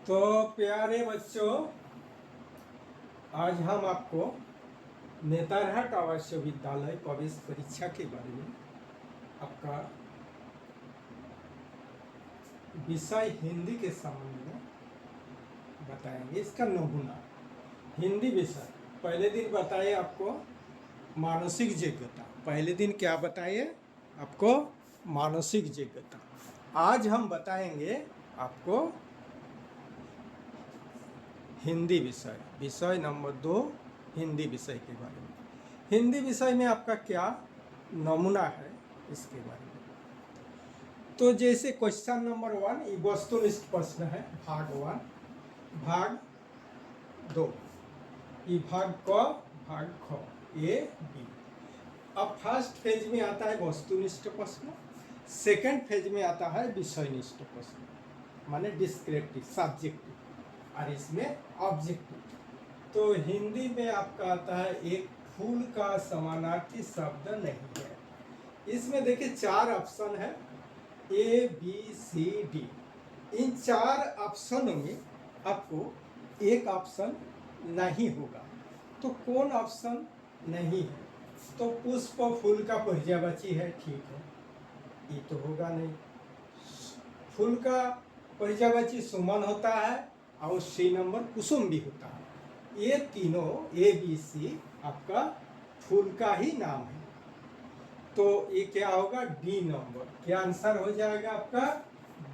तो प्यारे बच्चों, आज हम आपको नेतरहाट आवासीय विद्यालय प्रवेश परीक्षा के बारे में आपका विषय हिंदी के संबंध में बताएंगे। इसका नमूना हिंदी विषय पहले दिन बताए आपको मानसिक योग्यता। पहले दिन क्या बताए आपको? मानसिक योग्यता। आज हम बताएंगे आपको हिंदी विषय, विषय नंबर 2 हिंदी विषय के बारे में। हिंदी विषय में आपका क्या नमूना है इसके बारे में। तो जैसे क्वेश्चन नंबर 1 ये वस्तुनिष्ठ प्रश्न है, भाग 1, भाग 2, ये भाग क, भाग ख, ए बी। अब फर्स्ट फेज में आता है वस्तुनिष्ठ प्रश्न, सेकंड फेज में आता है विषयनिष्ठ प्रश्न, माने डिस्क्रिप्टिव सब्जेक्टिव, और इसमें ऑब्जेक्टिव। तो हिंदी में आपका आता है एक फूल का समानार्थी शब्द नहीं है। इसमें देखिए 4 ऑप्शन है, ए बी सी डी। इन 4 ऑप्शनों में आपको एक ऑप्शन नहीं होगा। तो कौन ऑप्शन नहीं है? तो पुष्प फूल का पर्यायवाची है, ठीक है, ये तो होगा नहीं। फूल का पर्यायवाची सुमन होता है और सी नंबर कुसुम भी होता है। ये तीनों ए बी सी आपका फूल का ही नाम है। तो ये क्या होगा? D number. क्या आंसर हो जाएगा आपका?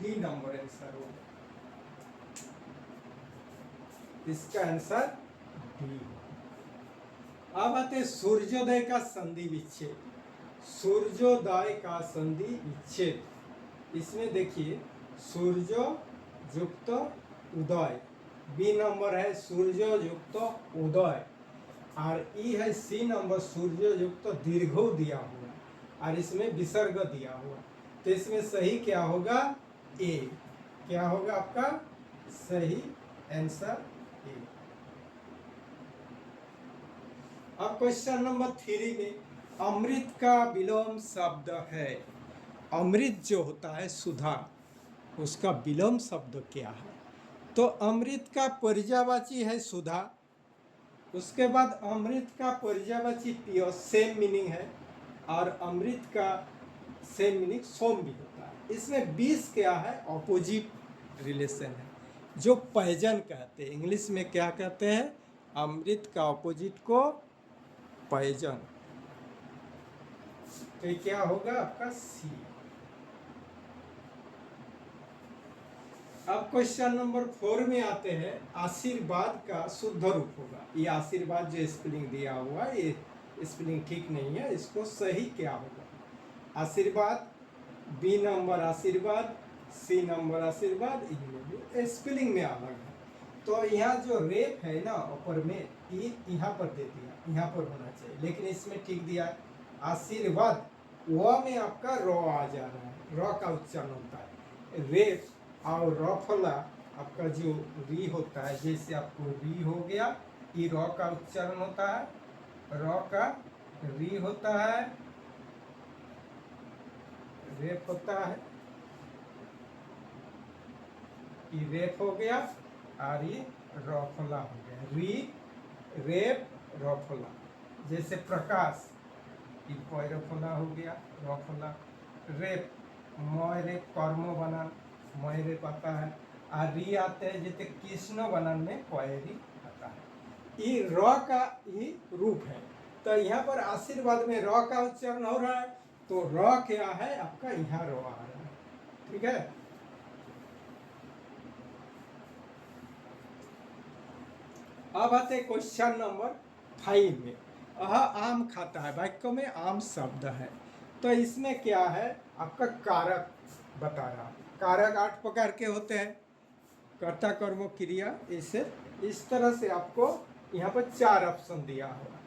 डी नंबर आंसर होगा। इसका आंसर डी। अब आते सूर्योदय का संधि विच्छेद। सूर्योदय का संधि विच्छेद, इसमें देखिए सूर्य युक्त उदय, बी नंबर है सूर्य युक्त उदय, और ई है सी नंबर सूर्य युक्त दीर्घो दिया हुआ, और इसमें विसर्ग दिया हुआ। तो इसमें सही क्या होगा? ए। क्या होगा आपका सही आंसर? ए। अब क्वेश्चन नंबर 3 में अमृत का विलोम शब्द है। अमृत जो होता है सुधा, उसका विलोम शब्द क्या है? तो अमृत का पर्यायवाची है सुधा, उसके बाद अमृत का पर्यायवाची पियो, सेम मीनिंग है, और अमृत का सेम मीनिंग सोम भी होता है। इसमें 20 क्या है? ऑपोजिट रिलेशन है, जो पहजन कहते हैं। इंग्लिश में क्या कहते हैं? अमृत का ऑपोजिट को पहजन। तो ये क्या होगा आपका? सी। अब क्वेश्चन नंबर 4 में आते हैं, आशीर्वाद का शुद्ध रूप होगा। ये आशीर्वाद जो स्पेलिंग दिया हुआ है, ये स्पेलिंग ठीक नहीं है, इसको सही क्या होगा? आशीर्वाद, बी नंबर आशीर्वाद, सी नंबर आशीर्वाद, इनमें भी स्पेलिंग में अलग है। तो यहाँ जो रेप है ना ऊपर में, ये यहाँ पर दे दिया, यहाँ पर होना चाहिए, लेकिन इसमें ठीक दिया है आशीर्वाद। व में आपका र आ जा रहा है, र का उच्चारण होता है। रेप और रफला आपका जो री होता है, जैसे आपको री हो गया, ये र का उच्चारण होता है, र का री होता है, रेप होता है, ये रेप हो गया, और ये रफला हो गया, री रेप रफला। जैसे प्रकाश, ये पैरफला हो गया, रफला। रेप, मय रेप कर्म बनान, मय रेप आता है, और री आते हैं जैसे कृष्ण बनान में पैरी आता है। ये र का ही रूप है। तो यहाँ पर आशीर्वाद में र का उच्चारण हो रहा है, तो र क्या है आपका? यहाँ र आ रहा है, ठीक है। अब आते क्वेश्चन नंबर 5 में, आम खाता है, वाक्य में आम शब्द है। तो इसमें क्या है आपका? कारक बता रहा है। कारक 8 प्रकार के होते हैं, कर्ता कर्म क्रिया। इसे इस तरह से आपको यहाँ पर 4 ऑप्शन दिया हुआ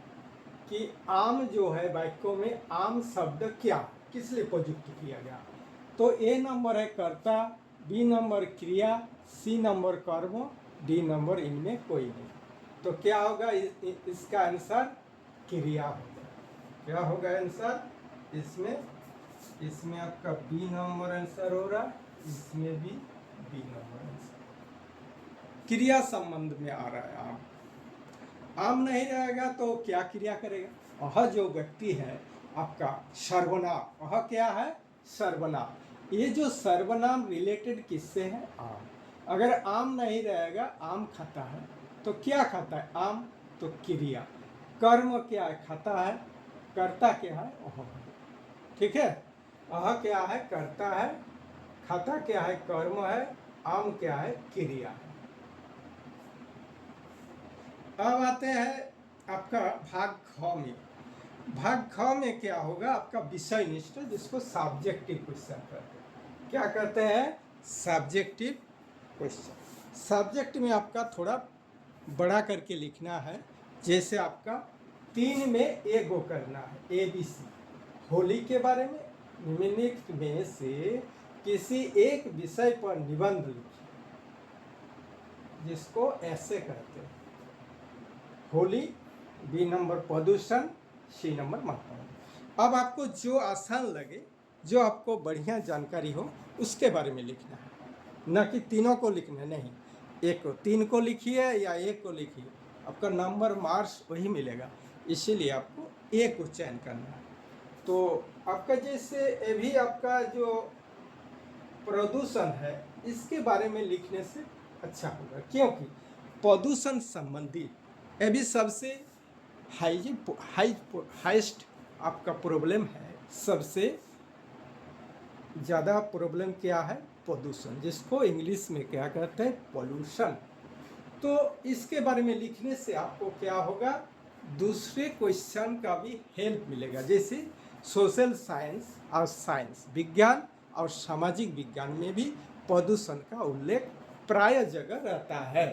कि आम जो है वाक्यों में आम शब्द क्या, किस लिए प्रयुक्त किया गया। तो ए नंबर है कर्ता, बी नंबर क्रिया, सी नंबर कर्म, डी नंबर इनमें कोई नहीं। तो क्या होगा? इसका आंसर क्रिया होगा। क्या होगा आंसर? इसमें आपका बी नंबर आंसर हो रहा, इसमें भी बी नंबर आंसर। क्रिया संबंध में आ रहा है आम। आम नहीं रहेगा तो क्या क्रिया करेगा? वह जो व्यक्ति है आपका सर्वनाम, वह क्या है? सर्वनाम। ये जो सर्वनाम रिलेटेड किससे है? आम। अगर आम नहीं रहेगा, आम खाता है तो क्या खाता है? आम। तो क्रिया, कर्म क्या है? खाता है। कर्ता क्या है? वह। ठीक है, वह क्या है? कर्ता है। खाता क्या है? कर्म है। आम क्या है? क्रिया है। अब आते हैं आपका भाग ख में। भाग ख में क्या होगा? आपका विषय निष्ठ, जिसको सब्जेक्टिव क्वेश्चन कहते हैं। क्या कहते हैं? Subjective question. सब्जेक्ट में आपका थोड़ा बड़ा करके लिखना है। जैसे आपका 3 में ए गो करना है, ABC। होली के बारे में निम्नलिखित में से किसी एक विषय पर निबंध लिखिए, जिसको ऐसे कहते हैं। होली, बी नंबर प्रदूषण, सी नंबर महत्व। अब आपको जो आसान लगे, जो आपको बढ़िया जानकारी हो, उसके बारे में लिखना है, न कि तीनों को लिखना नहीं। एक को 3 को लिखिए या एक को लिखिए, आपका नंबर मार्क्स वही मिलेगा। इसीलिए आपको एक को चयन करना है। तो आपका जैसे अभी आपका जो प्रदूषण है, इसके बारे में लिखने से अच्छा होगा, क्योंकि प्रदूषण संबंधी अभी सबसे हाईएस्ट आपका प्रॉब्लम है। सबसे ज़्यादा प्रॉब्लम क्या है? प्रदूषण, जिसको इंग्लिश में क्या कहते हैं? पोल्यूशन। तो इसके बारे में लिखने से आपको क्या होगा? दूसरे क्वेश्चन का भी हेल्प मिलेगा। जैसे सोशल साइंस और साइंस, विज्ञान और सामाजिक विज्ञान में भी प्रदूषण का उल्लेख प्राय जगह रहता है।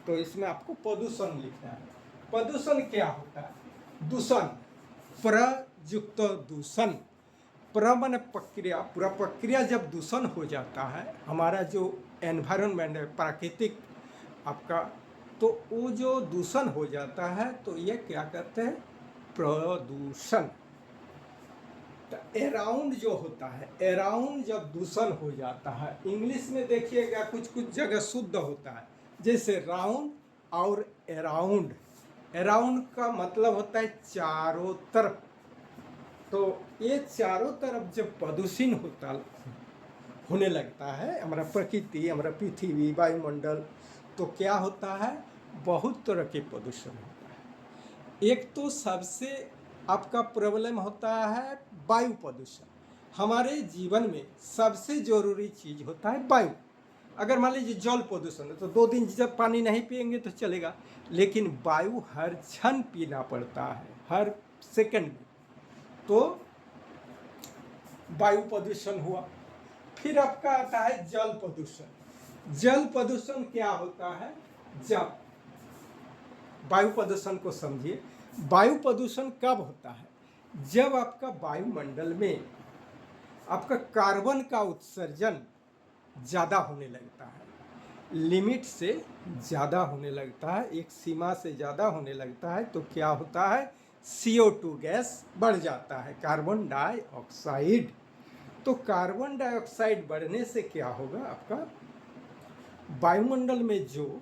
तो इसमें आपको प्रदूषण लिखना है। प्रदूषण क्या होता है? दूषण, प्रयुक्त दूषण। प्रमाण प्रक्रिया, पूरा प्रक्रिया जब दूषण हो जाता है, हमारा जो एनवायरनमेंट है, प्राकृतिक आपका, तो वो जो दूषण हो जाता है, तो ये क्या कहते हैं? प्रदूषण। अराउंड जो होता है, अराउंड जब दूषण हो जाता है, इंग्लिश में देखिएगा कुछ कुछ जगह शुद्ध होता है, जैसे राउंड और अराउंड। अराउंड का मतलब होता है चारों तरफ। तो ये चारों तरफ जब प्रदूषण होने लगता है, हमारा प्रकृति, हमारा पृथ्वी, वायुमंडल, तो क्या होता है? बहुत तरह के प्रदूषण होता है। एक तो सबसे आपका प्रॉब्लम होता है वायु प्रदूषण। हमारे जीवन में सबसे जरूरी चीज होता है वायु। अगर मान लीजिए जल प्रदूषण है, तो 2 दिन जब पानी नहीं पिएंगे तो चलेगा, लेकिन वायु हर क्षण पीना पड़ता है, हर सेकंड में। तो वायु प्रदूषण हुआ। फिर आपका आता है जल प्रदूषण। जल प्रदूषण क्या होता है? जब वायु प्रदूषण को समझिए, वायु प्रदूषण कब होता है? जब आपका वायुमंडल में आपका कार्बन का उत्सर्जन ज़्यादा होने लगता है, लिमिट से ज़्यादा होने लगता है, एक सीमा से ज़्यादा होने लगता है, तो क्या होता है? CO2 गैस बढ़ जाता है, कार्बन डाइऑक्साइड। तो कार्बन डाइऑक्साइड बढ़ने से क्या होगा? आपका वायुमंडल में जो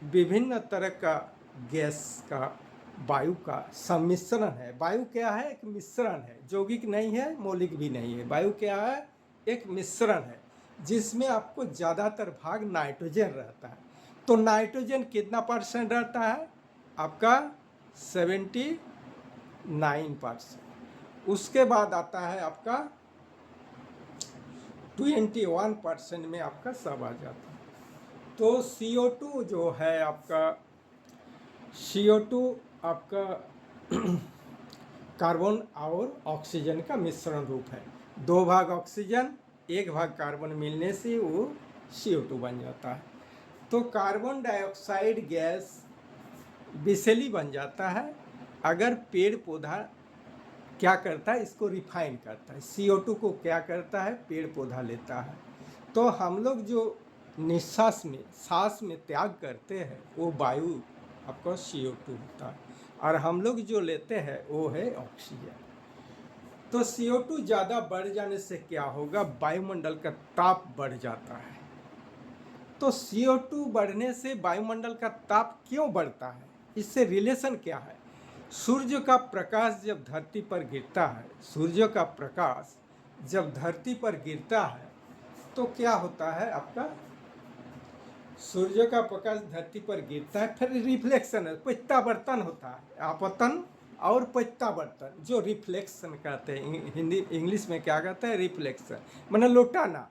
विभिन्न तरह का गैस का, वायु का सम्मिश्रण है। वायु क्या है? एक मिश्रण है, यौगिक नहीं है, मौलिक भी नहीं है। वायु क्या है? एक मिश्रण है, जिसमें आपको ज़्यादातर भाग नाइट्रोजन रहता है। तो नाइट्रोजन कितना % रहता है? आपका 79%। उसके बाद आता है आपका 21% में आपका सब आ जाता है। तो CO2 जो है आपका, CO2 आपका कार्बन और ऑक्सीजन का मिश्रण रूप है। 2 भाग ऑक्सीजन, 1 भाग कार्बन मिलने से वो CO2 बन जाता है। तो कार्बन डाइऑक्साइड गैस विषैली बन जाता है। अगर पेड़ पौधा क्या करता है? इसको रिफाइन करता है। CO2 को क्या करता है? पेड़ पौधा लेता है। तो हम लोग जो निश्वास में, सांस में त्याग करते हैं, वो वायु आपका CO2 होता है, और हम लोग जो लेते हैं वो है ऑक्सीजन। तो CO2 ज़्यादा बढ़ जाने से क्या होगा? वायुमंडल का ताप बढ़ जाता है। तो CO2 बढ़ने से वायुमंडल का ताप क्यों बढ़ता है, इससे रिलेशन क्या है? सूर्य का प्रकाश जब धरती पर गिरता है, सूर्य का प्रकाश जब धरती पर गिरता है तो क्या होता है आपका, सूर्य का प्रकाश धरती पर गिरता है, फिर रिफ्लेक्शन है, प्रत्यावर्तन होता है, आपतन और प्रत्यावर्तन, जो रिफ्लेक्शन कहते हैं, हिंदी इंग्लिश में क्या कहते हैं, रिफ्लेक्शन, माने लौटाना।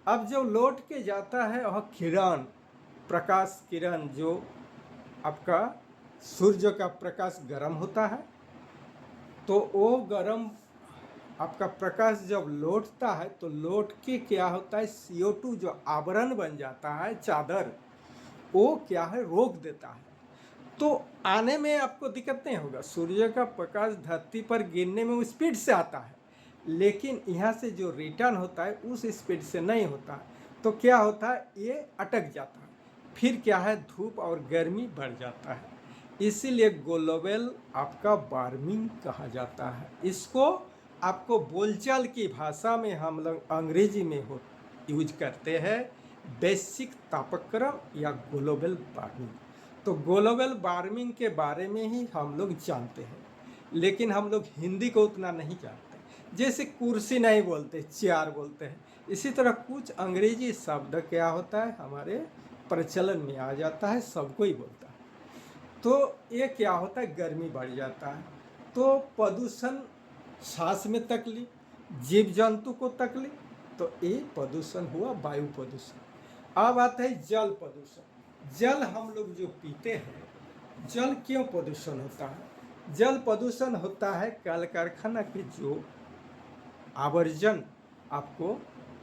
अब जो लौट के जाता है वह किरण, प्रकाश किरण, जो आपका सूर्य का प्रकाश गर्म होता है, तो वो गर्म आपका प्रकाश जब लौटता है तो लौट के क्या होता है, CO2 जो आवरण बन जाता है, चादर, वो क्या है, रोक देता है। तो आने में आपको दिक्कत नहीं होगा, सूर्य का प्रकाश धरती पर गिरने में वो स्पीड से आता है, लेकिन यहाँ से जो रिटर्न होता है उस स्पीड से नहीं होता है। तो क्या होता है, ये अटक जाता है, फिर क्या है, धूप और गर्मी बढ़ जाता है। इसीलिए ग्लोबल आपका वार्मिंग कहा जाता है। इसको आपको बोलचाल की भाषा में हम लोग अंग्रेजी में यूज करते हैं, वैश्विक तापक्रम या ग्लोबल वार्मिंग। तो ग्लोबल वार्मिंग के बारे में ही हम लोग जानते हैं, लेकिन हम लोग हिंदी को उतना नहीं जानते। जैसे कुर्सी नहीं बोलते, चेयर बोलते हैं, इसी तरह कुछ अंग्रेजी शब्द क्या होता है, हमारे प्रचलन में आ जाता है, सबको ही बोलता है। तो ये क्या होता है, गर्मी बढ़ जाता है, तो प्रदूषण, सांस में तकलीफ, जीव जंतु को तकलीफ, तो ये प्रदूषण हुआ वायु प्रदूषण। अब आता है जल प्रदूषण। जल हम लोग जो पीते हैं, जल क्यों प्रदूषण होता है? जल प्रदूषण होता है कल कारखाना के जो आवर्जन, आपको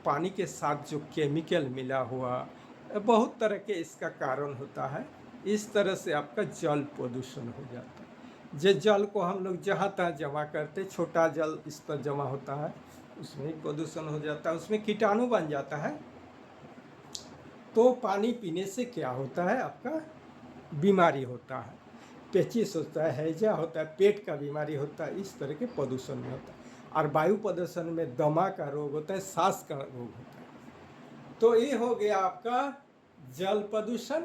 पानी के साथ जो केमिकल मिला हुआ, बहुत तरह के इसका कारण होता है। इस तरह से आपका जल प्रदूषण हो जाता है। जे जल को हम लोग जहाँ तहाँ जमा करते, छोटा जल इस पर जमा होता है, उसमें ही प्रदूषण हो जाता है, उसमें कीटाणु बन जाता है। तो पानी पीने से क्या होता है, आपका बीमारी होता है, पेचिस होता है, हैजा होता है, पेट का बीमारी होता है, इस तरह के प्रदूषण में होता है। और वायु प्रदूषण में दमा का रोग होता है, सांस का रोग होता है। तो ये हो गया आपका जल प्रदूषण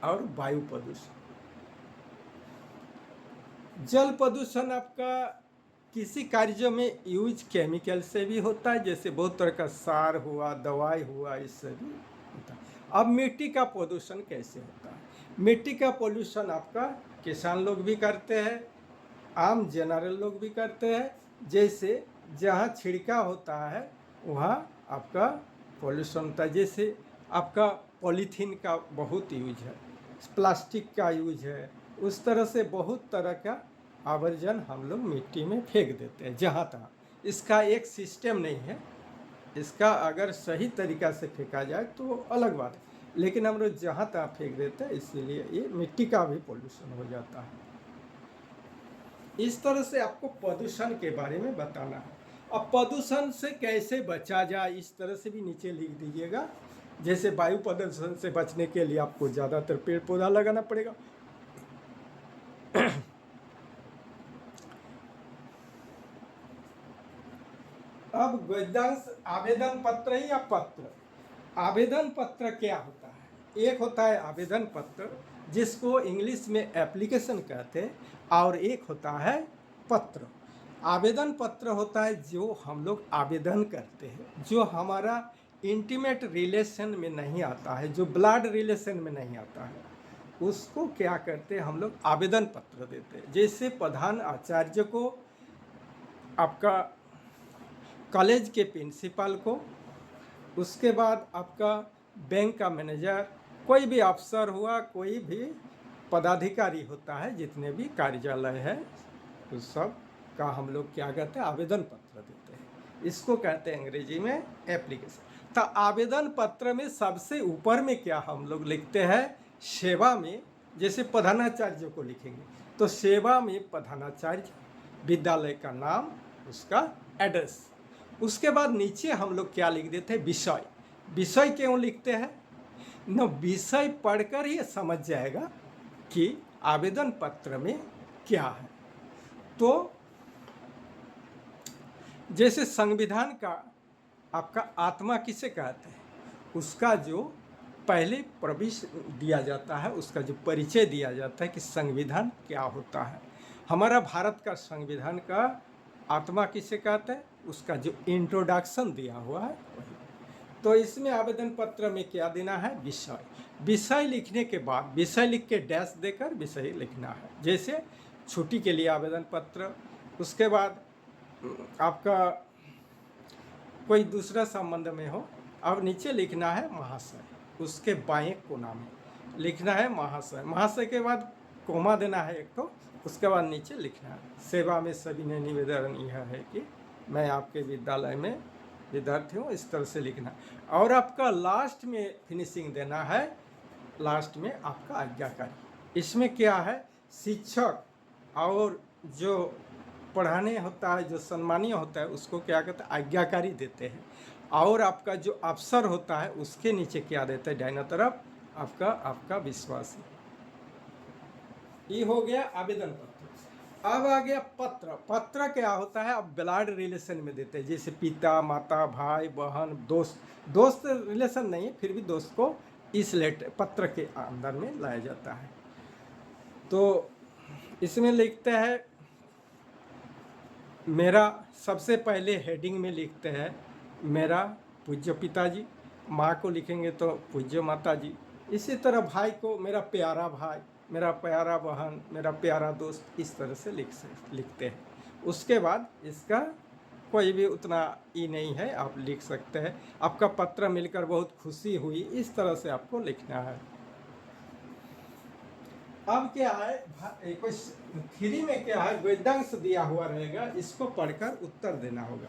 और वायु प्रदूषण। जल प्रदूषण आपका किसी कार्य में यूज केमिकल से भी होता है, जैसे बहुत तरह का सार हुआ, दवाई हुआ, इससे भी होता है। अब मिट्टी का प्रदूषण कैसे होता है? मिट्टी का पोल्यूशन आपका किसान लोग भी करते हैं, आम जनरल लोग भी करते हैं। जैसे जहाँ छिड़काव होता है वहाँ आपका पोल्यूशन होता है। जैसे आपका पॉलीथीन का बहुत यूज है, प्लास्टिक का यूज है, उस तरह से बहुत तरह का आवर्जन हम लोग मिट्टी में फेंक देते हैं जहाँ तहाँ। इसका एक सिस्टम नहीं है, इसका अगर सही तरीक़ा से फेंका जाए तो अलग बात है, लेकिन हम लोग जहाँ तहाँ फेंक देते हैं, इसीलिए ये मिट्टी का भी पोल्यूशन हो जाता है। इस तरह से आपको प्रदूषण के बारे में बताना है। अब प्रदूषण से कैसे बचा जाए, इस तरह से भी नीचे लिख दीजिएगा। जैसे वायु प्रदूषण से बचने के लिए आपको ज़्यादातर पेड़ पौधा लगाना पड़ेगा। अब गद्यांश आवेदन पत्र या पत्र। आवेदन पत्र क्या होता है? एक होता है आवेदन पत्र, जिसको इंग्लिश में एप्लीकेशन कहते हैं, और एक होता है पत्र। आवेदन पत्र होता है जो हम लोग आवेदन करते हैं, जो हमारा इंटीमेट रिलेशन में नहीं आता है, जो ब्लड रिलेशन में नहीं आता है, उसको क्या करते हैं, हम लोग आवेदन पत्र देते हैं। जैसे प्रधान आचार्य को, आपका कॉलेज के प्रिंसिपल को, उसके बाद आपका बैंक का मैनेजर, कोई भी अफसर हुआ, कोई भी पदाधिकारी होता है, जितने भी कार्यालय है, उस सब का हम लोग क्या कहते हैं, आवेदन पत्र देते हैं। इसको कहते हैं अंग्रेजी में एप्लीकेशन। तो आवेदन पत्र में सबसे ऊपर में क्या हम लोग लिखते हैं, सेवा में, जैसे प्रधानाचार्य को लिखेंगे तो सेवा में प्रधानाचार्य, विद्यालय का नाम, उसका एड्रेस। उसके बाद नीचे हम लोग क्या लिख देते हैं, विषय। विषय क्यों लिखते हैं न, विषय पढ़कर ही समझ जाएगा कि आवेदन पत्र में क्या है। तो जैसे संविधान का आपका आत्मा किसे कहते हैं, उसका जो पहले प्रवेश दिया जाता है, उसका जो परिचय दिया जाता है कि संविधान क्या होता है। हमारा भारत का संविधान का आत्मा किसे कहते हैं, उसका जो इंट्रोडक्शन दिया हुआ है वही। तो इसमें आवेदन पत्र में क्या देना है, विषय। विषय लिखने के बाद विषय लिख के डैश देकर विषय लिखना है। जैसे छुट्टी के लिए आवेदन पत्र, उसके बाद आपका कोई दूसरा संबंध में हो, अब नीचे लिखना है महाशय, उसके बाएं कोना में लिखना है महाशय। महाशय के बाद कोमा देना है एक, तो उसके बाद नीचे लिखना है सेवा में सभी ने निवेदन यह है कि मैं आपके विद्यालय में विद्यार्थी हूँ, इस तरह से लिखना। और आपका लास्ट में फिनिशिंग देना है, लास्ट में आपका आज्ञाकारी। इसमें क्या है, शिक्षक और जो पढ़ाने होता है, जो सम्मानीय होता है, उसको क्या कहते हैं, आज्ञाकारी देते हैं। और आपका जो अफसर होता है उसके नीचे क्या देते हैं, दाहिना तरफ आपका विश्वासी। ये हो गया आवेदन पत्र। अब आ गया पत्र। पत्र क्या होता है, अब ब्लड रिलेशन में देते हैं, जैसे पिता माता भाई बहन दोस्त। दोस्त रिलेशन नहीं है, फिर भी दोस्त को इस लेटर पत्र के अंदर में लाया जाता है। तो इसमें लिखते हैं, मेरा सबसे पहले हेडिंग में लिखते हैं मेरा पूज्य पिताजी, माँ को लिखेंगे तो पूज्य माता जी। इसी तरह भाई को मेरा प्यारा भाई, मेरा प्यारा बहन, मेरा प्यारा दोस्त, इस तरह से लिखते हैं। उसके बाद इसका कोई भी उतना ई नहीं है, आप लिख सकते हैं। आपका पत्र मिलकर बहुत खुशी हुई, इस तरह से आपको लिखना है। अब क्या है, थ्री में क्या है, गद्यांश दिया हुआ रहेगा, इसको पढ़कर उत्तर देना होगा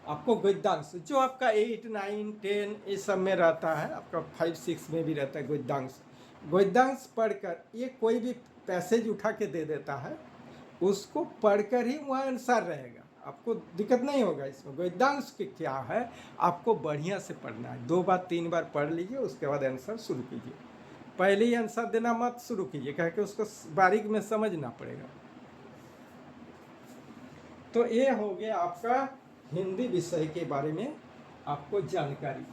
आपको। गद्यांश जो आपका 8, 9, 10 इस सब में रहता है, आपका 5, 6 में भी रहता है गद्यांश। गद्यांश पढ़कर, ये कोई भी पैसेज उठा के दे देता है, उसको पढ़कर ही वहाँ आंसर रहेगा, आपको दिक्कत नहीं होगा इसमें। गद्यांश के क्या है, आपको बढ़िया से पढ़ना है, 2 बार 3 बार पढ़ लीजिए, उसके बाद आंसर शुरू कीजिए। पहले ही आंसर देना मत शुरू कीजिए, कह के उसको बारीक में समझना पड़ेगा। तो ये हो गया आपका हिंदी विषय के बारे में आपको जानकारी।